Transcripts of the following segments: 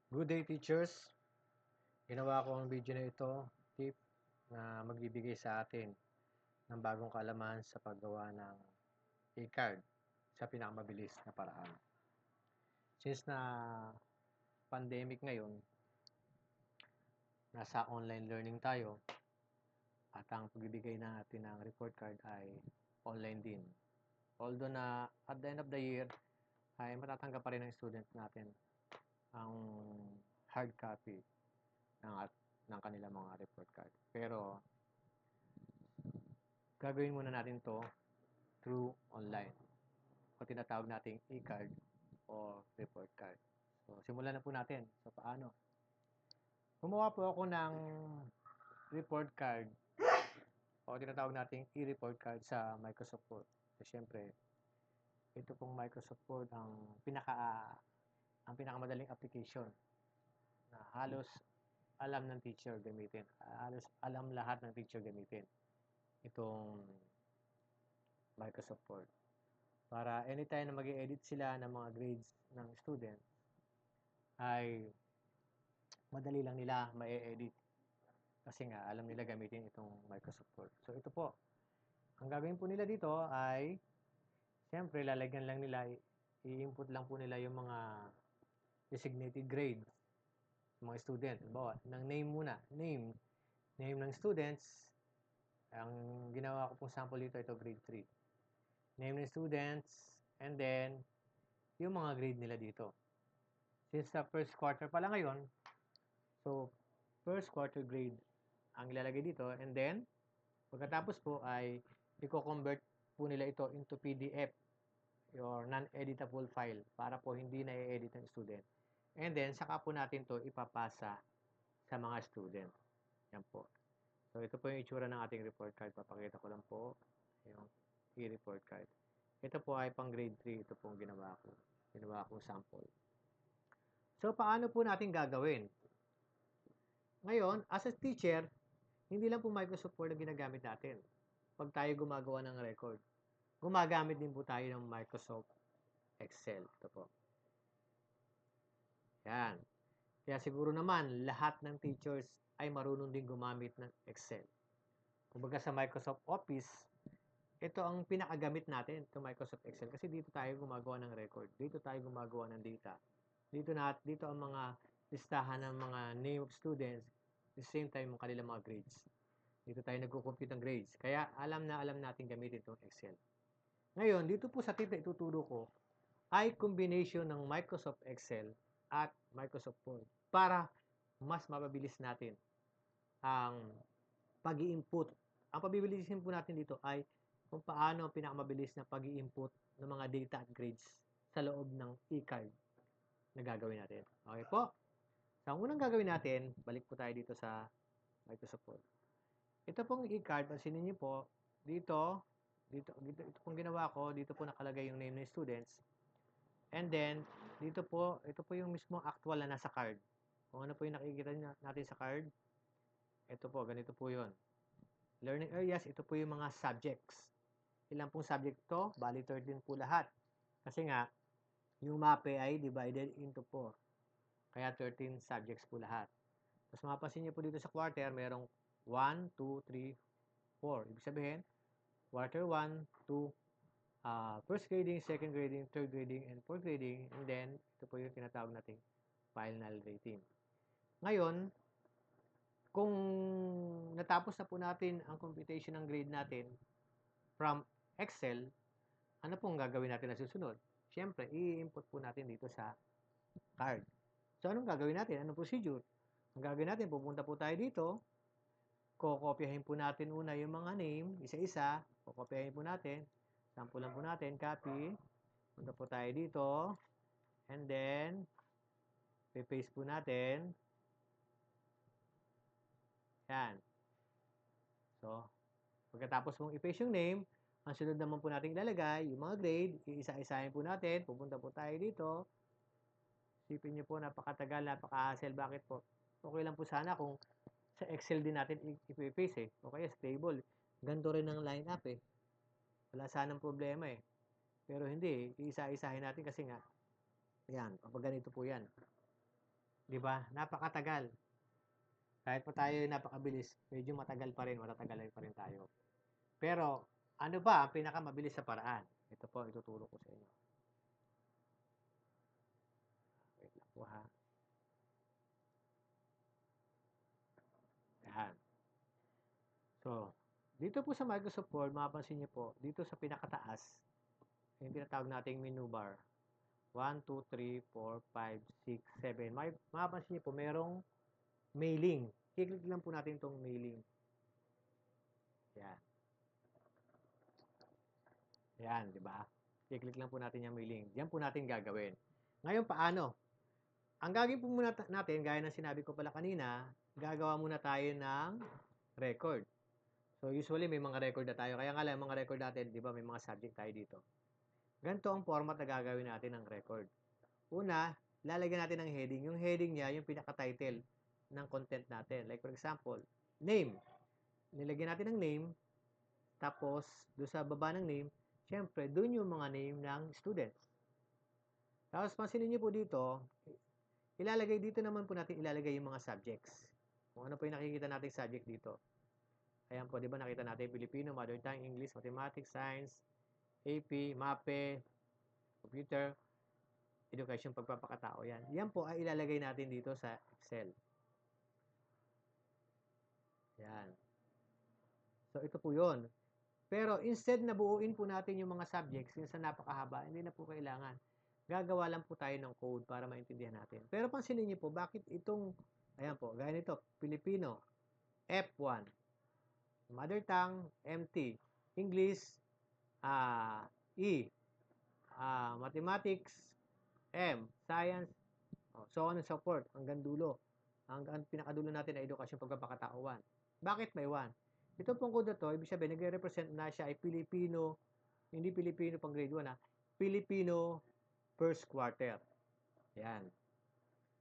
Good day teachers! Ginawa ko ang video na ito, tip na magbibigay sa atin ng bagong kaalaman sa paggawa ng e-card sa pinakamabilis na paraan. Since na pandemic ngayon, nasa online learning tayo at ang pagbibigay natin ng report card ay online din. Although na at the end of the year ay matatanggap pa rin ng student natin ang hard copy ng kanilang mga report card. Pero gagawin muna natin to through online o tinatawag nating e-card o report card. So, simulan na po natin. So, paano? Gumawa po ako ng report card o tinatawag nating e-report card sa Microsoft Word. So, syempre, ito pong Microsoft Word ang pinakamadaling application na halos alam ng teacher gamitin. Halos alam lahat ng teacher gamitin itong Microsoft Word. Para anytime na mag-edit sila ng mga grades ng student, ay madali lang nila ma-edit. Kasi nga, alam nila gamitin itong Microsoft Word. So, ito po. Ang gagawin po nila dito ay, siyempre, lalagyan lang nila, i-input lang po nila yung mga designated grade ng mga student. Halimbawa, ng name muna. Name ng students. Ang ginawa ko pong sample dito, ito grade 3. Name ng students, and then, yung mga grade nila dito. Since sa first quarter pa lang ngayon, so, first quarter grade ang ilalagay dito, and then, pagkatapos po ay i-convert po nila ito into PDF, your non-editable file, para po hindi na i-edit ng student. And then, saka po natin to ipapasa sa mga student. Yan po. So, ito po yung itsura ng ating report card. Papakita ko lang po yung e-report card. Ito po ay pang grade 3. Ito po ang ginawa ko. Ginawa kong sample. So, paano po natin gagawin? Ngayon, as a teacher, hindi lang po Microsoft Word ang ginagamit natin. Pag tayo gumagawa ng record, gumagamit din po tayo ng Microsoft Excel. Ito po. Yan. Kaya siguro naman, lahat ng teachers ay marunong din gumamit ng Excel. Kumbaga sa Microsoft Office, ito ang pinakagamit natin, ito Microsoft Excel. Kasi dito tayo gumagawa ng record. Dito tayo gumagawa ng data. Dito ang mga listahan ng mga name of students, at the same time ang kanilang mga grades. Dito tayo nagko-compute ng grades. Kaya alam natin gamitin itong Excel. Ngayon, dito po sa tip na ituturo ko, ay combination ng Microsoft Excel at Microsoft Word para mas mapabilis natin ang pag-i-input. Ang pabibilisin po natin dito ay kung paano ang pinakamabilis na pag-i-input ng mga data at grades sa loob ng e-card na gagawin natin. Okay po? So, ang unang gagawin natin, balik po tayo dito sa Microsoft Word. Ito pong e-card, pansinin niyo po, dito ito pong ginawa ko, dito po nakalagay yung name ng students. And then, ito po yung mismo actual na nasa card. Kung ano po yung nakikita natin sa card, ito po, ganito po yun. Learning areas, ito po yung mga subjects. Ilan pong subject to? Bali 13 po lahat. Kasi nga, yung MAPE ay divided into 4. Kaya 13 subjects po lahat. Tapos mapapansin niyo po dito sa quarter, merong 1, 2, 3, 4. Ibig sabihin, quarter 1, 2, first grading, second grading, third grading, and fourth grading. And then, ito po yung tinatawag nating final rating. Ngayon, kung natapos na po natin ang computation ng grade natin from Excel, ano pong gagawin natin na susunod? Siyempre, i-input po natin dito sa card. So, anong gagawin natin? Anong procedure? Ang gagawin natin, pupunta po tayo dito, kokopyahin po natin una yung mga name, isa-isa, kokopyahin po natin, sampulan po natin, copy, punta po tayo dito, and then, paste po natin, yan. So, pagkatapos mong i-paste yung name, ang sunod naman po natin ilalagay, yung mga grade, iisa-isahin po natin, pupunta po tayo dito, isipin nyo po, napakatagal, napaka-hassle, bakit po? Okay lang po sana kung sa Excel din natin i-paste eh. O kaya sa table. Ganito rin ang line up eh. Wala sanang problema eh. Pero hindi, iisa-isahin natin kasi nga, yan, kapag ganito po yan. Di ba? Napakatagal. Kahit pa tayo napakabilis, medyo matagal pa rin, matatagalan pa rin tayo. Pero, ano ba ang pinakamabilis sa paraan? Ito po, ituturo ko sa inyo. Wait lang po ha. Yan. So, dito po sa Microsoft Word, mapapansin niyo po, dito sa pinakataas, yung tinatawag nating menu bar. 1, 2, 3, 4, 5, 6, 7. Mapapansin niyo po, merong mailing. I-click lang po natin itong mailing. Yan. Yan, di ba? I-click lang po natin yung mailing. Yan po natin gagawin. Ngayon, paano? Ang gagawin po muna natin, gaya ng sinabi ko pala kanina, gagawa muna tayo ng record. So, usually may mga record na tayo. Kaya nga lang, mga record natin, di ba, may mga subject tayo dito. Ganito ang format na gagawin natin ng record. Una, lalagyan natin ng heading. Yung heading niya, yung pinaka-title ng content natin. Like for example, name. Nilagyan natin ng name. Tapos, doon sa baba ng name, syempre, doon yung mga name ng students. Tapos, pansinin niyo po dito, ilalagay dito naman po natin ilalagay yung mga subjects. Kung ano po yung nakikita nating subject dito. Ayan po, di ba nakita natin Filipino, Mother Tongue, English, Mathematics, Science, AP, MAPE, Computer, Education, Pagpapakatao. Yan. Yan po ay ilalagay natin dito sa Excel. Yan. So, ito po yun. Pero instead na buuin po natin yung mga subjects, yung sa napakahaba, hindi na po kailangan. Gagawa lang po tayo ng code para maintindihan natin. Pero pansinin niyo po, bakit itong, ayan po, gaya nito, Filipino, F1, Mother Tongue, MT, English, E, Mathematics, M, Science, so on and so forth, hanggang dulo. Hanggang pinakadulo natin ay edukasyon pagpapakatao 1. Bakit may 1? Ito pong code na to, ibig sabihin, nagre-represent na siya ay Pilipino, hindi Pilipino pang grade 1 ha, Filipino first quarter. Yan.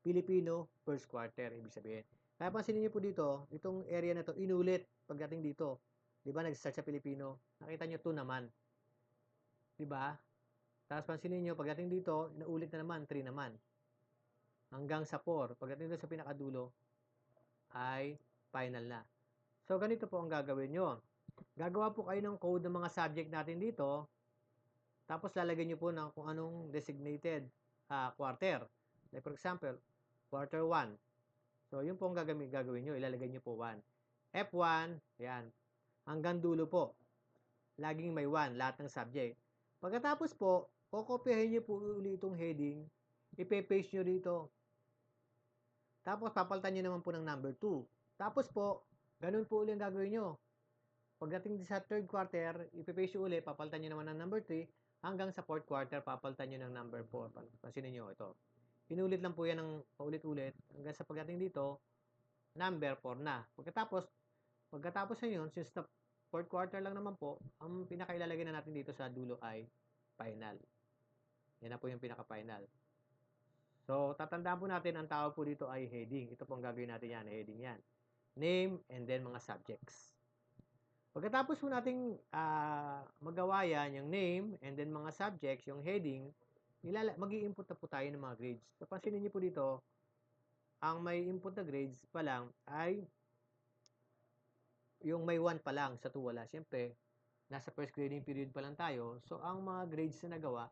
Filipino first quarter, ibig sabihin. Kaya pansinin niyo po dito, itong area na to, inulit pagdating dito. Di ba, nag-start sa Pilipino. Nakita niyo 2 naman. Di ba? Tapos pansinin niyo, pagdating dito, inaulit na naman, 3 naman. Hanggang sa 4. Pagdating dito sa pinakadulo, ay final na. So, ganito po ang gagawin nyo. Gagawa po kayo ng code ng mga subject natin dito. Tapos, lalagyan nyo po ng kung anong designated quarter. Like for example, quarter 1. So, yun po ang gagawin nyo. Ilalagay nyo po 1. F1, yan. Hanggang dulo po. Laging may 1, lahat ng subject. Pagkatapos po, kokopyahin nyo po ulit itong heading. Ipe-paste nyo dito. Tapos, papalitan nyo naman po ng number 2. Tapos po, ganun po ulit ang gagawin nyo. Pagdating sa third quarter, ipe-paste nyo ulit, papalitan nyo naman ng number 3. Hanggang sa fourth quarter, papalitan nyo ng number 4. Pansinin nyo ito. Inulit lang po yan ng paulit-ulit. Hanggang sa pagdating dito, number 4 na. Pagkatapos na yun, since na fourth quarter lang naman po, ang pinakailalagay na natin dito sa dulo ay final. Yan na po yung pinaka-final. So, tatandaan po natin, ang tawag po dito ay heading. Ito po ang gagawin natin yan, heading yan. Name and then mga subjects. Pagkatapos po nating magawa yan, yung name and then mga subjects, yung heading, mag-i-input na po tayo ng mga grades. So, pansinin niyo po dito, ang may input na grades pa lang ay yung may 1 pa lang, sa 2 wala. Siyempre, nasa first grading period pa lang tayo. So, ang mga grades na nagawa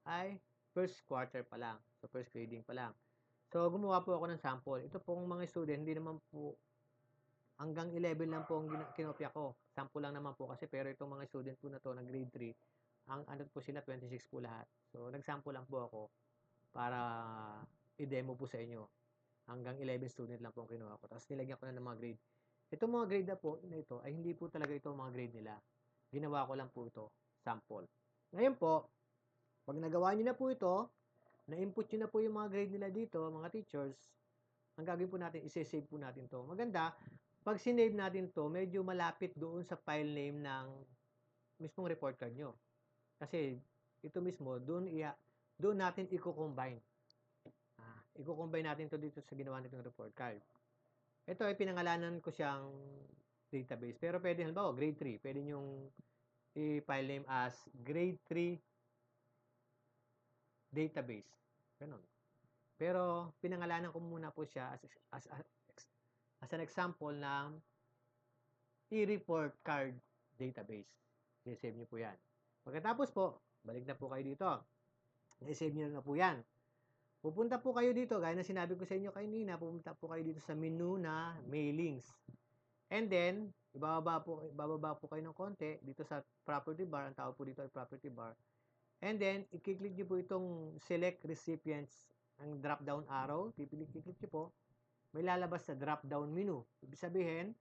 ay first quarter pa lang. So, first grading pa lang. So, gumawa po ako ng sample. Ito pong mga student, hindi naman po hanggang 11 lang po ang kinopya ko. Sample lang naman po kasi, pero itong mga student po na to, na grade 3, ang ano po sila, 26 po lahat. So, nag-sample lang po ako para i-demo po sa inyo. Hanggang 11 student lang po ang kinuha ko. Tapos nilagyan ko na ng mga grade. Itong mga grade na po na ito ay hindi po talaga ito mga grade nila. Ginawa ko lang po ito, sample. Ngayon po, pag nagawa niyo na po ito, na-input niyo na po yung mga grade nila dito, mga teachers, ang gagawin po natin, isi-save po natin to. Maganda, pag sinave natin to, medyo malapit doon sa file name ng mismong report card nyo. Kasi, ito mismo, doon natin i-combine. I-combine natin to dito sa ginawa nitong report card. Ito ay pinangalanan ko siyang database. Pero pwede, halimbawa, grade 3. Pwede nyong i-file name as grade 3 database. Ganun. Pero, pinangalanan ko muna po siya as an example ng e-report card database. I-save nyo po yan. Pagkatapos po, balik na po kayo dito. I-save nyo na po yan. Pupunta po kayo dito, gaya na sinabi ko sa inyo kanina, pupunta po kayo dito sa menu na mailings. And then, ibababa po kayo ng konti dito sa property bar. Ang tawag po dito ay property bar. And then, i-click nyo po itong select recipients, ang drop-down arrow. Click nyo po. May lalabas na drop-down menu. Ibig sabihin,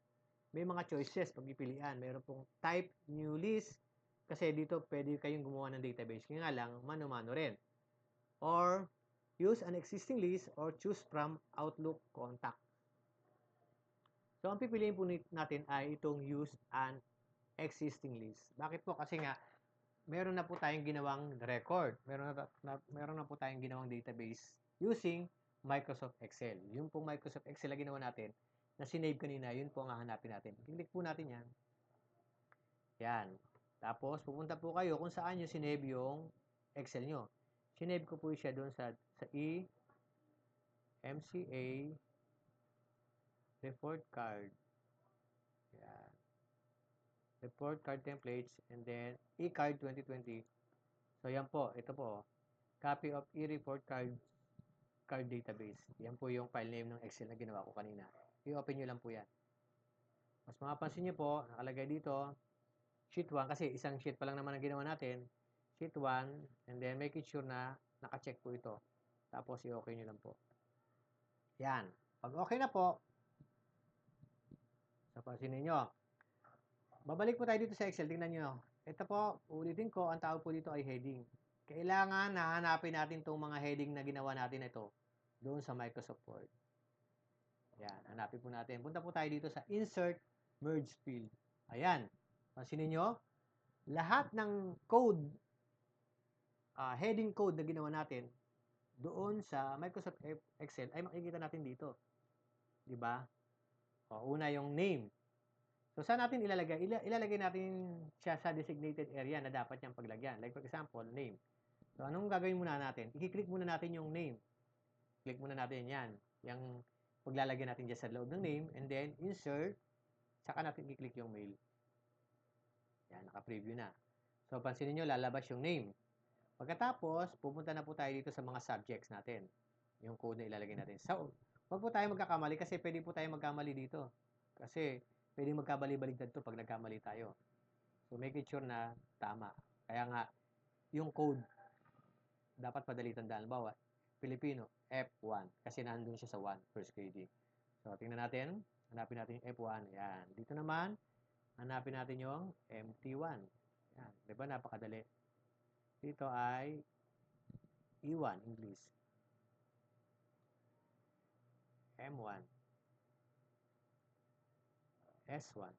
may mga choices pagpipilian. Mayroon pong type, new list, kasi dito pwede kayong gumawa ng database. Kaya nga lang, mano-mano rin. Or, use an existing list or choose from Outlook contact. So, ang pipiliin po natin ay itong use an existing list. Bakit po? Kasi nga, meron na po tayong ginawang record. Meron na po tayong ginawang database using Microsoft Excel. Yung pong Microsoft Excel na ginawa natin, na sinave kanina, yun po ang hahanapin natin. Click po natin yan. Yan. Tapos, pupunta po kayo kung saan nyo sinave yung Excel nyo. Sinave ko po siya doon sa MCA report card. Yan. Report card templates and then e-card 2020. So, yan po. Ito po. Copy of e-report card database. Yan po yung file name ng Excel na ginawa ko kanina. I-open nyo lang po yan. Mas mapapansin nyo po, nakalagay dito, sheet 1, kasi isang sheet pa lang naman ang ginawa natin. Sheet 1, and then make it sure na naka-check po ito. Tapos i-okay nyo lang po. Yan. Pag okay na po, napansin ninyo, babalik po tayo dito sa Excel. Tingnan nyo. Ito po, ulitin ko, ang tawag po dito ay heading. Kailangan na hanapin natin itong mga heading na ginawa natin ito doon sa Microsoft Word. Yan, hanapin po natin. Punta po tayo dito sa Insert Merge Field. Ayan. Pansinin nyo, lahat ng code, heading code na ginawa natin doon sa Microsoft Excel ay makikita natin dito. Diba? O, una yung name. So, saan natin ilalagay? Ilalagay natin siya sa designated area na dapat niyang paglagyan. Like for example, name. So, anong gagawin muna natin? I-click muna natin yung name. Click muna natin yan. Yung paglalagyan natin dyan sa loob ng name. And then, insert. Saka natin i-click yung mail. Yan, naka-preview na. So, pansinin nyo, lalabas yung name. Pagkatapos, pupunta na po tayo dito sa mga subjects natin. Yung code na ilalagay natin. So, huwag po tayo magkakamali kasi pwede po tayo magkamali dito. Kasi, pwede magkabali-baligtad to pag nagkamali tayo. So, make it sure na tama. Kaya nga, yung code, dapat madali tandaan. Halimbawa, Filipino, F1. Kasi nandun siya sa 1, first grading. So, tingnan natin. Hanapin natin yung F1. Yan. Dito naman, hanapin natin yung MT1. Yan. Diba? Napakadali. Dito ay E1, English. M1. S1.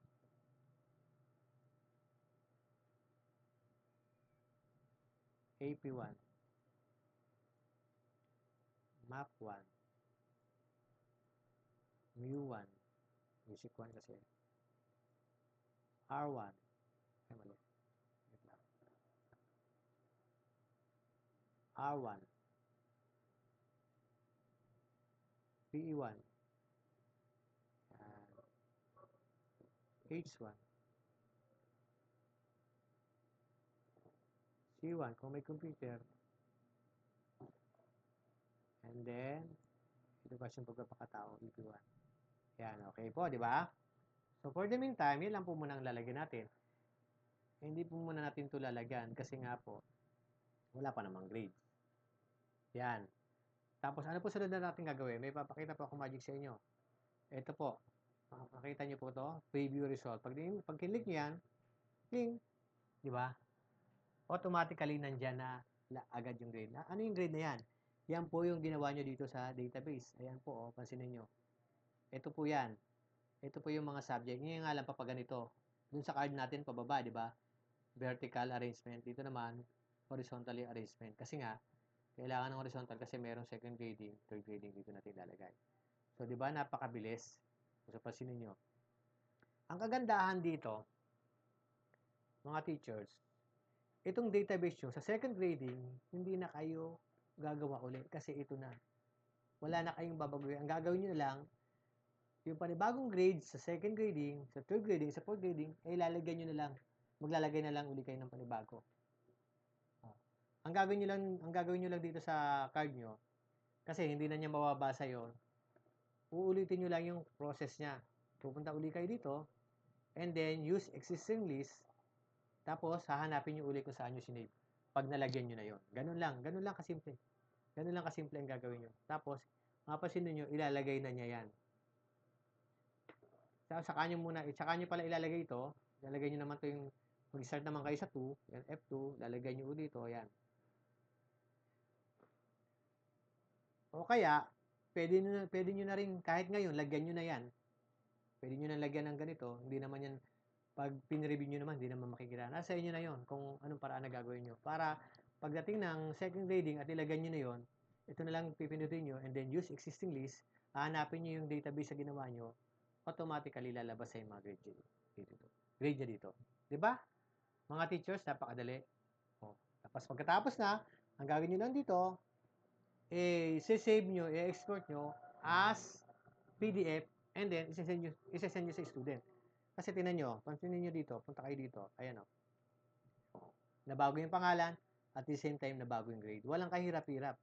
AP1. Map1. Mu1. Music 1 kasi. R1. Ay, mali. R1. PE1. H1. C1 kung may computer. And then, edukasyon pagpapakatao, EP1. Yan, okay po, di ba? So, for the meantime, yun lang po muna ang lalagyan natin. Hindi po muna natin ito lalagyan kasi nga po, wala pa namang grade. Yan. Tapos, ano po sunod na natin gagawin? May papakita po ako magic sa inyo. Ito po. Makikita nyo po ito. Preview result. Pag click nyo yan, cling. Di ba? Automatically, nandyan na agad yung grade. Ano yung grade na yan? Yan po yung ginawa nyo dito sa database. Ayan po, pansinin nyo. Ito po yan. Ito po yung mga subject. Ngayon nga lang papaganito. Dun sa card natin, pababa, di ba? Vertical arrangement. Dito naman, horizontally arrangement. Kasi nga, kailangan ng horizontal kasi merong second grading, third grading dito natin ilalagay. So, di ba, napakabilis. So, pansinin nyo. Ang kagandahan dito, mga teachers, itong database nyo, sa second grading, hindi na kayo gagawa ulit kasi ito na. wala na kayong babaguhin. Ang gagawin nyo na lang, yung panibagong grade sa second grading, sa third grading, sa fourth grading, ay ilalagay nyo na lang. Maglalagay na lang uli kayo ng panibago. Ang gagawin nyo lang dito sa card nyo, kasi hindi na niya mababasa yon, uulitin nyo lang yung process niya. Pupunta uli kayo dito, and then use existing list, tapos hahanapin nyo uli kung saan nyo sinave. Pag nalagyan nyo na yon. Ganun lang kasimple. Ganun lang kasimple ang gagawin nyo. Tapos, mapapansin nyo, ilalagay na niya yan. Saka nyo pala ilalagay ito, ilalagay nyo naman ito yung, mag-start naman kayo sa 2, yan F2, lalagay nyo uli ito, yan. O kaya, pwede nyo na rin, kahit ngayon, lagyan nyo na yan. Pwede nyo na lagyan ng ganito. Hindi naman yan, pag pinreview nyo naman, hindi naman makikita. Nasa inyo na yon kung anong paraan na gagawin nyo. Para, pagdating ng second grading at ilagyan nyo na yon, ito na lang pipindutin nyo, and then use existing list, hahanapin nyo yung database sa ginawa nyo, automatically lalabas sa yung mga grade nyo dito. Diba? Mga teachers, napakadali. O, tapos pagkatapos na, ang gagawin nyo lang dito, save nyo, i-export nyo as PDF, and then isesend nyo sa student. Kasi tinan nyo, pansinin nyo dito, punta kayo dito, ayan o. Nabago yung pangalan, at the same time, nabago yung grade. Walang kahirap-hirap.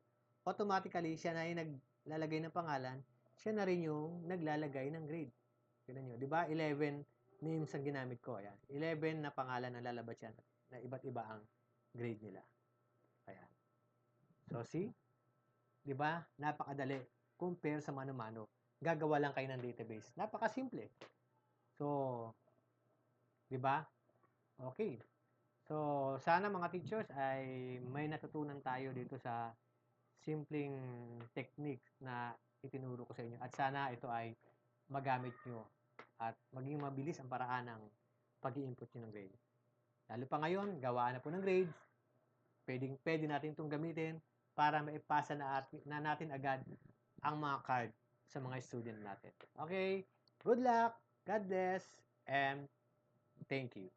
Automatically, siya na yung naglalagay ng pangalan, siya na rin yung naglalagay ng grade. Tinan nyo, di ba? 11 names ang ginamit ko. Ayan. 11 na pangalan ang lalabas yan, na iba't iba ang grade nila. Ayan. So, see? Di ba? Napakadali. Compare sa mano-mano. Gagawa lang kayo ng database. Napakasimple. So, di ba? Okay. So, sana mga teachers ay may natutunan tayo dito sa simpleng technique na itinuro ko sa inyo. At sana ito ay magamit nyo at maging mabilis ang paraan ng pag-i-input nyo ng grade. Lalo pa ngayon, gawaan na po ng grades. Pwede natin itong gamitin para maipasa na natin agad ang mga card sa mga student natin. Okay? Good luck, God bless, and thank you.